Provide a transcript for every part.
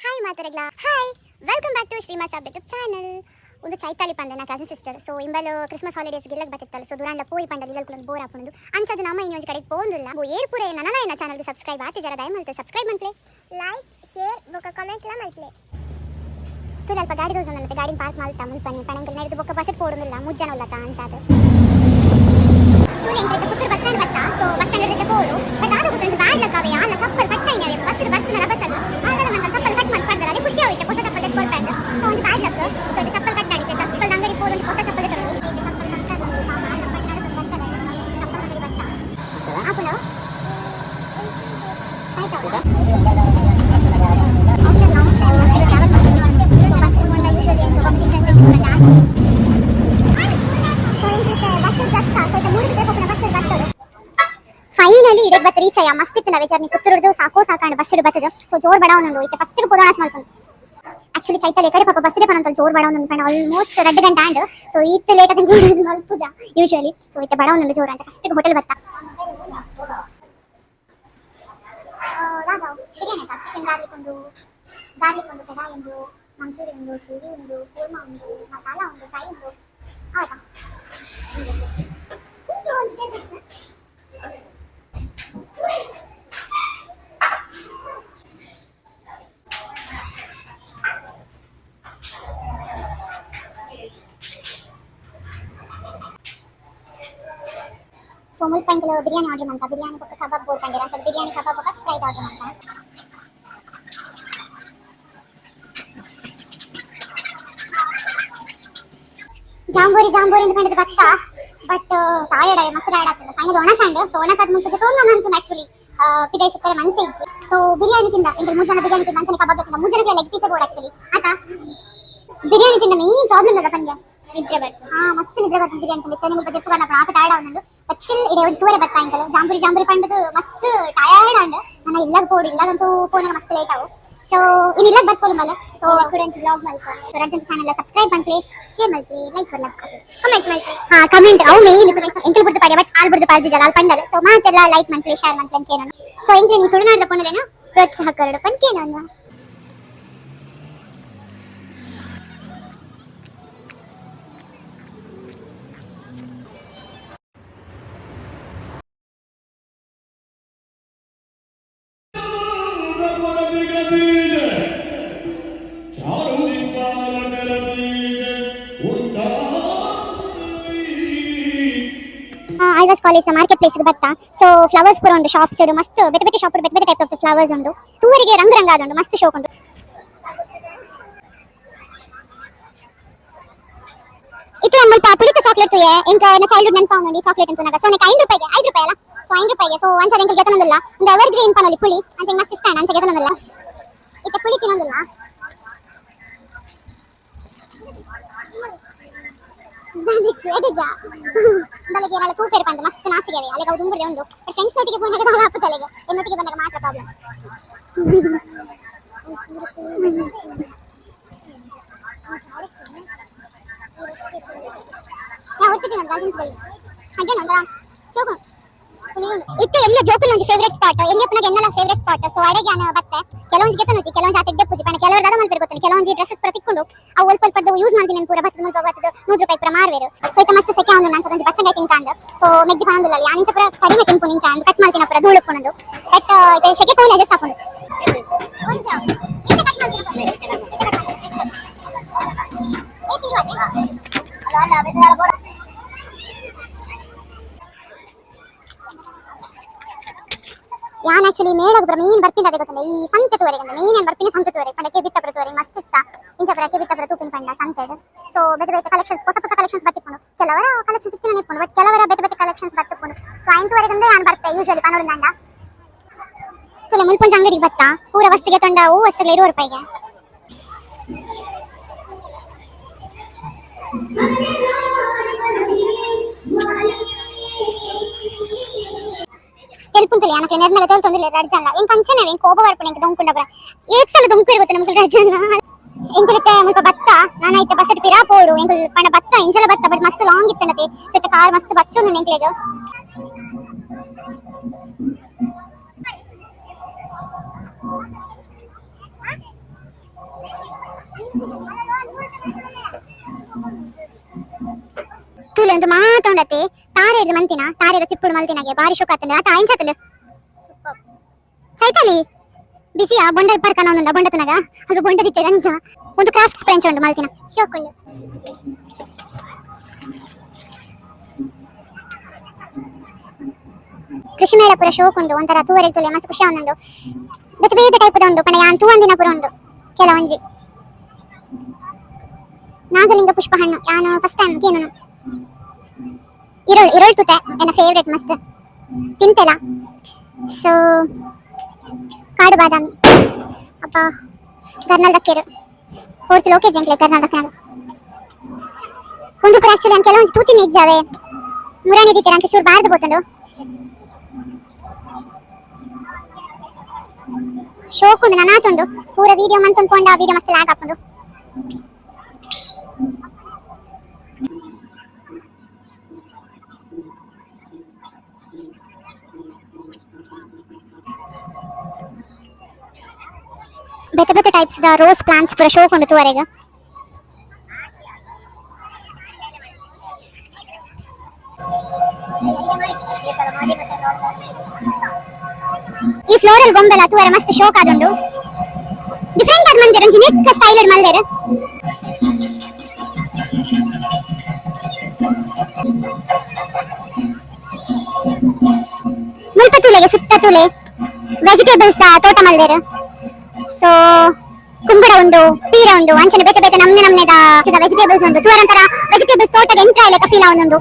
Hi ಮಾತರಗ್ಲಾ hi welcome back to Shreema's YouTube channel. ಒಂದು ಚೈತಾಲಿ ಪಂದೆ ನಾ ಕಸಿನ್ ಸಿಸ್ಟರ್. ಸೊ ಇಂಬಲ್ ಕ್ರಿಸ್ಮಸ್ ಹಾಲಿಡೇಸ್ ಗಿಲ್ಲಕ್ ಬತ್ತಿತ್ತಲ್ಲ. ಸೊ ದೂರಾಂಡ ಪೋಯಿ ಪಂಡಲ್ಲಿ ಇಲ್ಲಲ್ಕೊಂಡು ಬೋರ್ ಹಾಕೊಂಡು ಅಂಚದು ನಮ್ಮ ಇನ್ನೊಂದು ಕಡೆಗೆ ಪೋಂದಿಲ್ಲ ಏರ್ ಪೂರ ನನ್ನ ನನ್ನ ಚಾನಲ್ಗೆ ಸಬ್ಸ್ಕ್ರೈಬ್ ಆತಿ ಜರ ದಯಮಾಡ್ತೆ ಸಬ್ಸ್ಕ್ರೈಬ್ ಮಾಡ್ಲೆ ಲೈಕ್ ಶೇರ್ ಬೊಕ್ಕ ಕಾಮೆಂಟ್ ಲ ಮಾಡ್ಲೆ ತುಲ ಅಲ್ಪ ಗಾಡಿ ತೋರಿಸೋಣ ಮತ್ತೆ ಗಾಡಿ ಪಾರ್ಕ್ ಮಾಡ್ತಾ ಮುಲ್ಪನಿ ಪಣಂಕಲ್ ನಡೆದು ಬೊಕ್ಕ ಬಸ್ ಪೋಡುದಿಲ್ಲ ಮುಜ್ಜನ ಉಲ್ಲತ ಅಂಚಾದ ತುಲ ಎಂತ ಪುತ್ತೂರು ಬಸ್ ಸ್ಟ್ಯಾಂಡ್ ಬತ್ತಾ. ಸೊ ಬಸ್ ಸ್ಟ್ಯಾಂಡ್ ಇದ್ರೆ ಪೋಡು ಬಟ್ ಆದ ಗೊತ್ತಂತ ಬ್ಯಾಡ್ ಲಕ್ಕವೆ ಆನ ಚಪ್ಪಲ್ ಕಟ್ಟಾಯಿನವೆ ಬಸ್ ಬರ್ತನ ಬಸ್ ಅಲ್ಲ ಆಗ ನನ್ನ ಚಪ್ಪಲ್ ಕಟ್ ಮಾಡಿ ಪಡ್ದಲ್ಲ ಅದು ಖುಷಿ ಆಯ್ತು ಹೊಸ ಚಪ್ಪಲ್ ಎತ್ಕೊಳ್ಬಾರ್ದು. ಸೊ ಒಂದು ಬ್ಯಾಡ್ ಲಕ್. ಸೊ ಇದು ಚಪ್ಪಲ್ ಕಟ್ ಮಾಡಿದ್ದೆ ಚಪ್ಪಲ್ ಅಂಗಡಿ ಪೋದು ಒಂದು ಹೊಸ ಚಪ್ಪಲ್ ತರೋದು ಚಪ್ಪಲ್ ಕಟ್ ಫೈನಲಿ ಇಡಕ್ ಬತ್ತ ರೀಚ್ ಆಯ್ಯ ಮಸ್ತ್ ಇತ್ತು ನಾವೇ ಜರ್ನಿ ಪುತ್ತೂರ್ದು ಸಾಕೋ ಸಾಕಾಂಡ್ ಬಸ್ ಇಡ್ ಬತ್ತದ. ಸೊ ಜೋರ್ ಬಡ ಒಂದು ಇತ್ತೆ ಫಸ್ಟ್ ಪೋದಾಣಸ್ ಮಾಡ್ಕೊಂಡು ಆಕ್ಚುಲಿ ಚೈತಲ್ ಕಡೆ ಪಾಪ ಬಸ್ ಪಣ ಅಂತ ಜೋರ್ ಬಡ ಒಂದು ಪಣ ಆಲ್ಮೋಸ್ಟ್ 2 ಗಂಟೆ ಆಂಡ್. ಸೊ ಇತ್ತು ಲೇಟ್ ಆಗಿ ಮಲ್ಪುಜ ಯೂಶುವಲಿ. ಸೊ ಇತ್ತೆ ಬಡ ಒಂದು ಜೋರ್ ಅಂತ ಫಸ್ಟ್ ಹೋಟೆಲ್ ಬತ್ತ ಬಿರಿಯಾನಿ ಆಯ್ತಾ ಚಿಕನ್ ಗಾರ್ಲಿಕ್ ಒಂದು ಕಡಾಯಿ ಒಂದು ಮಂಚೂರಿ ಒಂದು ಚಿಲ್ಲಿ ಒಂದು ಕುರ್ಮಾ ಒಂದು ಮಸಾಲ ಒಂದು ಫ್ರೈ ಒಂದು ಆಯ್ತಾ. ಸೊ ಮುಲ್ಪಂಕಲ್ ಬಿರಿಯಾನಿ ಆರ್ಡರ್ ಮಾಡ್ತಾ ಬಿರಿಯಾನಿ ಪಕ್ಕ ಕಬಾಬ್ ಬೋರ್ಡ್ ಪಂಡಿರ ಸೊ ಬಿರಿಯಾನಿ ಕಬಾಬ್ ಪಕ್ಕ ಸ್ಪ್ರೈಟ್ ಆರ್ಡರ್ ಮಾಡ್ತಾ ಜಾಂಬೋರಿ ಅಂತ ಪಂಡಿದ ಬತ್ತ ಬಟ್ ಟಯರ್ಡ್ ಆಗಿ ಮಸ್ತ್ ಟಯರ್ಡ್ ಆಗ್ತದೆ. ಫೈನಲ್ ಒಣಸಾಂಡ್. ಸೊ ಒಣಸಾದ ಮುಂಚೆ ತೊಂದು ಅನ್ಸುನ್ ಆಕ್ಚುಲಿ ಪಿಡೈ ಸಿಕ್ಕರೆ ಮನಸ್ಸೆ ಇಜ್ಜಿ. ಸೊ ಬಿರಿಯಾನಿ ತಿಂದ ಇಂತ ಮೂಜನ ಬಿರಿಯಾನಿ ತಿಂದ ಅಂಚನೆ ಕಬಾಬ್ ತಿಂದ ಮೂಜನಕ್ಕೆ ಲೆಗ್ ಪೀಸ್ ಬೋರ್ಡ್ ಆಕ್ಚುಲಿ ಆತಾ ಬಿರಿಯಾನಿ ತಿಂದ ಮೇನ್ ಪ್ರಾಬ್ಲಮ್ ಅದ ಪಂದ್ಯ ನಿದ್ರೆ ಬರ್ತು. ಮಸ್ತ್ ನಿದ್ರೆ ಬರ್ತು ಬಿರಿಯಾನಿ ತಿಂದ ನಿಮಗೆ ಜೆಪ್ಪು ಕಾರಣ ಆತ ಟಯರ್ಡ್ ಆವನಂದು ಬಟ್ ಸ್ಟಿಲ್ ಇಡೆ ಒಂದು ತೂರೆ ಬರ್ತಾ ಇಂಕಲ್ ಜಾಂಬೂರಿ ಪಂಡದು ಮಸ್ತ್ ಟಯರ್ಡ್ ಆಂಡ್ ನನ್ನ ಇಲ್ಲಾಗ ಪೋಡಿ ಇಲ್ಲಾಗಂತೂ ಪೋನಾಗ ಮಸ್ತ್ ಲೇಟ್ ಆವು. ಸೊ ಇನ್ ಇಲ್ಲಾಗ ಬರ್ಕೊಳ್ಳಿ ಮೇಲೆ ಸೊ ಕುಡೆಂಚ್ ಬ್ಲಾಗ್ ಮಾಡ್ಕೊ ಸೊ ರಜನ್ ಚಾನೆಲ್ ಸಬ್ಸ್ಕ್ರೈಬ್ ಮಾಡ್ಲಿ ಶೇರ್ ಮಾಡ್ಲಿ ಲೈಕ್ ಮಾಡ್ಲಿ ಕಮೆಂಟ್ ಮಾಡ್ಲಿ ಕಮೆಂಟ್ ಅವು ಮೇನ್ ಎಂಕಲ್ ಬಿಡ್ದು ಪಾಡಿ ಬಟ್ ಆಲ್ ಬಿಡ್ದು ಪಾಡಿ ಜಲ ಆಲ್ ಪಂಡಲ್ಲ. ಸೊ ಮಾತೆಲ್ಲ ಲೈಕ್ ಮಾಡ್ಲಿ ಶೇರ್ ಮಾಡ್ಲಿ ಅಂತ ಕೇಳೋಣ. ಸೊ ಎಂಕ್ಲೆ ನೀ ತುಳುನಾಡ ಪೊಂಡಲೇನು ಪ್ರೋತ್ಸಾಹ ಕರಡು ಪಂದ್ ಕೇಳೋಣ. ಐವಾಸ್ ಕಾಲೇಜ್ ಮಾರ್ಕೆಟ್ ಪ್ಲೇಸ್ ಬತ್ತಾ. ಸೊ ಫ್ಲವರ್ಸ್ ಪೂರ ಉಂಟು ಶಾಪ್ಸ್ ಮಸ್ತ್ ಬೇತೆ ಬೇತೆ ಶಾಪ್ ಬೇತೆ ಬೇತೆ ಟೈಪ್ ಆಫ್ ಫ್ಲವರ್ಸ್ ಉಂಟು. ತೂರಿಗೆ ರಂಗ್ ಆದುಂಟು ಮಸ್ತ್ ಶೋಕ್ ಉಂಟು. ಇದು ಸ್ವಲ್ಪ ಪುಳಿತ ಚಾಕ್ಲೇಟ್ ತುಯೆ ಎಂಕ ನ ಚೈಲ್ಡ್ಹುಡ್ ನೆನಪ ಉಂಡಿ ಚಾಕ್ಲೇಟ್ ಅಂತ ನಗ. ಸೊ ನೆ 5 ರೂಪಾಯಿಗೆ ಅಲ್ಲ. ಸೊ 5 ರೂಪಾಯಿಗೆ ಸೊ ಒಂಚ ಎಂಕ ಗೆತನೊಂದಿಲ್ಲ ಒಂದು ಎವರ್ ಗ್ರೀನ್ ಪನಲಿ ಪುಳಿ ಅಂತ ಮಸ್ತ್ ಇಷ್ಟ ಅಂಚ ಗೆತನೊಂದಿಲ್ಲ ಇತ್ತ ಪುಳಿ ತಿನ್ನೊಂದಿಲ್ಲ. ಬೆಳಗ್ಗೆ ನಾಳೆ ತೂಪೇರು ಬಂದು ಮಸ್ತ್ ನಾಚಿಗೆವೆ ಅಲ್ಲಿಗೆ ಅವ್ರು ಉಂಬುಡೆ ಉಂಡು ಬಟ್ ಫ್ರೆಂಡ್ಸ್ ನೊಟ್ಟಿಗೆ ಬಂದಾಗ ಹಾಪು ಚಲೆಗೆ ಎನ್ನೊಟ್ಟಿಗೆ ಬಂದಾಗ ಮಾತ್ರ ಪ್ರಾಬ್ಲಮ್. ಇತ್ತೆ ಎಲ್ಲ ಜೋಕುಲ್ ಒಂಜಿ ಫೇವರೇಟ್ ಸ್ಪಾಟ್ ಎಲ್ಲಿಯಪ್ಪನಾಗ ಎನ್ನಲ ಫೇವರೇಟ್ ಸ್ಪಾಟ್. ಸೊ ಅಡೆಗೆ ನಾನು ಬತ್ತೆ ಕೆಲವೊಂಜಿ ಗೆತನಜಿ ಕೆಲವೊಂಜಿ ಆತ ಇಡ್ಡೆ ಪಣ ಕೆಲವರು ದಾದ ಮಲ್ಪೇರು ಗೊತ್ತಾನೆ ಕೆಲವೊಂಜಿ ಡ್ರೆಸ್ಸಸ್ ಪೂರ ತಿಕ್ಕೊಂಡು ಅವು ಒಲ್ಪ ಯೂಸ್ ಮಾಡ್ತೀನಿ ಪೂರ ಬತ್ತದ ಮುಲ್ಪ ಬತ್ತದ 100 ರೂಪಾಯಿ ಪೂರ ಮಾರ್ವೇರು. ಸೊ ಇತ್ತ ಮಸ್ತ್ ಸೆಕೆ ಅವನು ನಾನು ಒಂಜಿ ಬಚ್ಚಂಗಾಯಿ ತಿಂತಾಂದ. ಸೊ ಮೆಗ್ಗಿ ಪಣಂದಿಲ್ಲ ಯಾನಿಂಚ ಪೂರ ಕಡಿಮೆ ತಿಂಪು ನಿಂಚ ಅಂದ್ ಕಟ್ ಮಾಡ್ತೀನಿ ಪೂರ ಧೂಳುಪ್ಪುನದು ಬಟ್ ಇತ್ತೆ ಸೆಕೆ ಕೋಯಿಲೆ ಅಡ್ಜಸ್ಟ್ ಹಾಕೊಂಡು ಯಾನ್ ಆಕ್ಚುಲಿ ಮೇಳಗ ಬರ ಮೀನ್ ಬರ್ಪಿನ ಅದೇ ಗೊತ್ತಂದ್ರೆ ಈ ಸಂತೆ ತೋರೆಗೆ ಮೀನ್ ಏನ್ ಬರ್ಪಿನ ಸಂತೆ ತೋರೆ ಪಂಡ ಕೆಬಿತ್ತ ತೋರೆ ಮಸ್ತ್ ಇಷ್ಟ ಇಂಚ ಬರ ಕೆಬಿತ್ತ ತೂಪಿನ ಪಂಡ ಸಂತೆಡ್. ಸೊ ಬೇತೆ ಬೇತೆ ಕಲೆಕ್ಷನ್ಸ್ ಹೊಸ ಕಲೆಕ್ಷನ್ಸ್ ಬತ್ತಿಕೊಂಡು ಕೆಲವರ ಕಲೆಕ್ಷನ್ಸ್ ಸಿಕ್ಕಿನ ನಿಪ್ಪುಂಡು ಬಟ್ ಕೆಲವರ ಬೇತೆ ಕಲೆಕ್ಷನ್ಸ್ ಬತ್ತಿಕೊಂಡು. ಸೊ 5 ನಾನು ಬರ್ಪೆ ಯೂಶುವಲಿ ಪನೋಡಿಂದ ತುಲೆ ಮುಲ್ಪೊಂಜಿ ಅಂಗಡಿಗೆ ಬತ್ತಾ ಪೂರ ವಸ್ತುಗೆ ತೊಂಡ ಹೂ ವಸ್ತುಗಳು 20 ರೂಪಾಯಿಗೆ. ತೆಲ್ಪುಂತಲೆ ಅನಕ್ಕೆ ನೆರ್ನಲ ತೆಲ್ತೊಂದಿಲ್ಲ ರಡ್ಜಲ್ಲ ಎಂಕ ಅಂಚನೆ ಎಂಕ ಕೋಪ ಬರ್ಪಣ ಎಂಕ ದೊಂಕುಂಡ ಬರ ಏಕ್ಸಲ ದೊಂಕು ಇರುತ್ತೆ ನಮಗೆ ರಡ್ಜಲ್ಲ ಎಂಕುಲಿತ್ತೆ ಮುಲ್ಪ ಬತ್ತ ನಾನೈತೆ ಬಸಟ್ ಪಿರಾ ಪೋಡು ಎಂಕುಲ್ ಪಣ ಬತ್ತ ಇಂಚಲ ಬತ್ತ ಬಟ್ ಮಸ್ತ್ ಲಾಂಗ್ ಇತ್ತನತೆ ಸೆತ್ತ ಕಾರ್ ಮಸ್ತ್ ಬಚ್ಚೊಂದು ಎಂಕ್ಲೆಗ ಒಂದು ಮಾತಾಡತ್ತೆ ತಾರೆ ಇಡ್ದು ಮಂತಿನ ತಾರೆದ ಚಿಪ್ಪುಡು ಮಲ್ತಿನಾಗೆ ಬಾರಿ ಶೋಕ ಆತಂದೆ ಆತ ಐಂಚತಲು ಚೈತಾಲಿ ಬಿಸಿಯಾ ಬೊಂಡ ಪರ್ಕನ ಒಂದುಂಡ ಬೊಂಡ ತುನಗ ಅದು ಬೊಂಡ ದಿತ್ತೆ ಗಂಜ ಒಂದು ಕ್ರಾಫ್ಟ್ ಬೆಂಚ್ ಉಂಡು ಮಲ್ತಿನ ಶೋಕುಂಡು ಕೃಷಿ ಮೇಳ ಪುರ ಶೋಕ್ ಉಂಡು ಒಂಥರ ತೂವರೆಗೆ ತುಲೆ ಮಸ್ತ್ ಖುಷಿ ಆವೊಂದುಂಡು ಬೇತೆ ಬೇತೆ ಟೈಪುದ ಉಂಡು ಪಂಡ ಯಾನ್ ತೂವಂದಿನ ಪುರ ಉಂಡು ಕೆಲವೊಂಜಿ ನಾಗಲಿಂಗ ಪುಷ್ಪ ಹಣ್ಣು ಯಾನು ಫಸ್ಟ್ ಟೈಮ್ ಕೇನು ಇರೋಳ್ ತುತೆ ನನ್ನ ಫೇವ್ರೆಟ್ ಮಸ್ತ್ ತಿಂತೆಲ್ಲ ಸೊ ಕಾಡು ಬಾದಾಮಿ ಅಪ್ಪ ಕರ್ನಾಲ್ ದಕ್ಕೆರು ಹೋರ್ತು ಲೋಕೆ ಜಂಕ್ಲೆ ಕರ್ನಾಲ್ ದಕ್ಕಾಗ ಒಂದು ಪುರ ಆಕ್ಚುಲಿ ನಾನು ಕೆಲವೊಂದು ತೂತಿನ ಇಜ್ಜಾವೆ ಮುರಾಣಿ ದಿತ್ತೆ ಅಂಚೆ ಚೂರು ಬಾರ್ದು ಬೋತಂಡು ಶೋಕ್ ಉಂಡು ನಾನು ಆತುಂಡು ಪೂರ ವಿಡಿಯೋ ಮಂತೊಂದು ಪೋಂಡ ವಿಡಿಯೋ ಮಸ್ತ್ ಲ್ಯಾಗ್ ಹಾಕೊಂಡು ಬೇತೆ ಬೇತೆ ಟೈಪ್ಸ್ ದ ರೋಸ್ ಪ್ಲಾಂಟ್ಸ್ ಪೂರ ಶೋಕ್ ಉಂಡು ತೂವರೆಗೆ ಈ ಫ್ಲೋರಲ್ ಗೊಂಬೆಲ ತೂವರೆ ಮಸ್ತ್ ಶೋಕ್ ಆದುಂಡು ಡಿಫರೆಂಟ್ ಆದ್ ಮಂದಿರ ಒಂಜಿ ನೆಕ್ ಸ್ಟೈಲ್ ಮಲ್ದೆರ್ ಮುಲ್ಪ ತುಲೆಗೆ ಸುತ್ತ ತುಲೆ ವೆಜಿಟೇಬಲ್ಸ್ ದ ತೋಟ ಮಲ್ದೆರ್ ಸೊ ಕುಂಬಳ ಉಂಡು ಪೀರ ಉಂಡು ಅಂಚನೆ ಬೇತೆ ಬೇತೆ ನಮ್ನೆ ನಮ್ನೆದ ವೆಜಿಟೇಬಲ್ಸ್ ಉಂಡು ತೂವರೆ ಒಂಥರ ವೆಜಿಟೇಬಲ್ಸ್ ತೋಟದ ಎಂಟ್ರ್ ಆಯ್ಲೆಕ ಫೀಲ್ ಆವೊಂದುಂಡು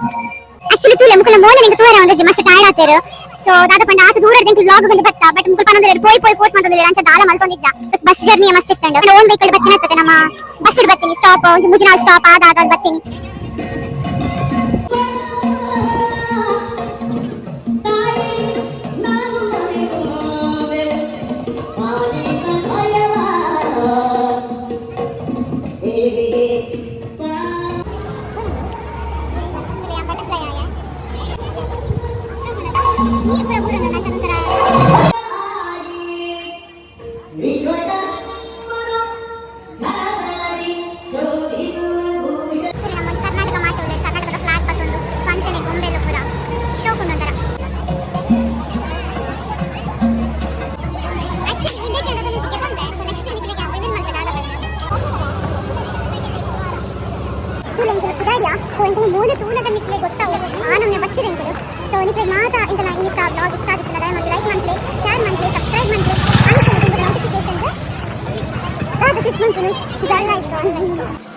ಆಕ್ಚುಲಿ ತುಲೆ ಮುಕ್ಕಲ ಮೋರ್ನಿಂಗ್ ತೂವರೆ ಉಂಡು ಮಸ್ತ್ ಟೈರ್ಡ್ ಆತೆರ್ ಸೊ ದಾದ ಪಂಡ ಆತ ದೂರ ದಿಂಕ್ ವ್ಲಾಗ್ ಗೊಂದು ಬತ್ತ ಬಟ್ ಮುಕ್ಕಲ ಪನೊಂದು ಪೋಯಿ ಫೋರ್ಸ್ ಮಾಡ್ತಂದಿಲ್ಲ ಅಂಚೆ ದಾಲ ಮಲ್ತೊಂದಿಜ್ಜ ಬಸ್ ಜರ್ನಿ ಮಸ್ತ್ ಇತ್ತಂಡು ಓನ್ ವೆಹಿಕಲ್ ಬತ್ತಿನ ಅತ್ತತೆ ನಮ್ಮ ಬಸ್ ಇಡ್ ಬತ್ತೀನಿ ಸ್ಟಾಪ್ ಒಂಜಿ ಮುಜಿನಾಲ್ ಸ್ಟಾಪ್ ಆದಾಗ ಬತ್ತೀನಿ ನೀರು ಪೂರ ಊರನ್ನು ನಂತರ ಕರ್ನಾಟಕ ಮಾತುಲೆ ಕರ್ನಾಟಕದ ಫ್ಲಾಗ್ ಬತ್ತೊಂದು ಫಂಕ್ಷನ್ ಗೊಂಬೆಲು ಪೂರ ಶೋಕ್ ಉಂಡು ಒಂಥರ ಆಕ್ಚುಲಿ ಇದಕ್ಕೆ ಅದನ್ನು ಬಂದೆ ಸೊ ನೆಕ್ಸ್ಟ್ ನಿಮಗೆ ರಿವೀಲ್ ಮಾಡ್ತೇನೆ ತುಲೆಂಕಲು ಪುದಾರಿಯ ಸೊ ಇಂಕಲು ಮೂಲೆ ತೂಲದ ನಿಕ್ಲೆ ಗೊತ್ತಾವು ಆನಮ್ನೆ ಬಚ್ಚಿದೆ ಇಂಕಲು ಸೊ ನಿಕ್ಲೆ ಮಾತ ಇಂಕಲ ಈ ಬ್ಲಾಗ್ ಇಷ್ಟ ಆಗಿತ್ತು ದಯಮಾಡಿ ಲೈಕ್ ಮಾಡ್ಲಿ ಶೇರ್ ಮಾಡ್ಲಿ ಸಬ್ಸ್ಕ್ರೈಬ್ ಮಾಡ್ಲಿ ಆನಂತರ ನೋಟಿಫಿಕೇಶನ್ ದಾದ ಕ್ಲಿಕ್ ಮಾಡ್ತೀನಿ ಇದೆಲ್ಲ ಇತ್ತು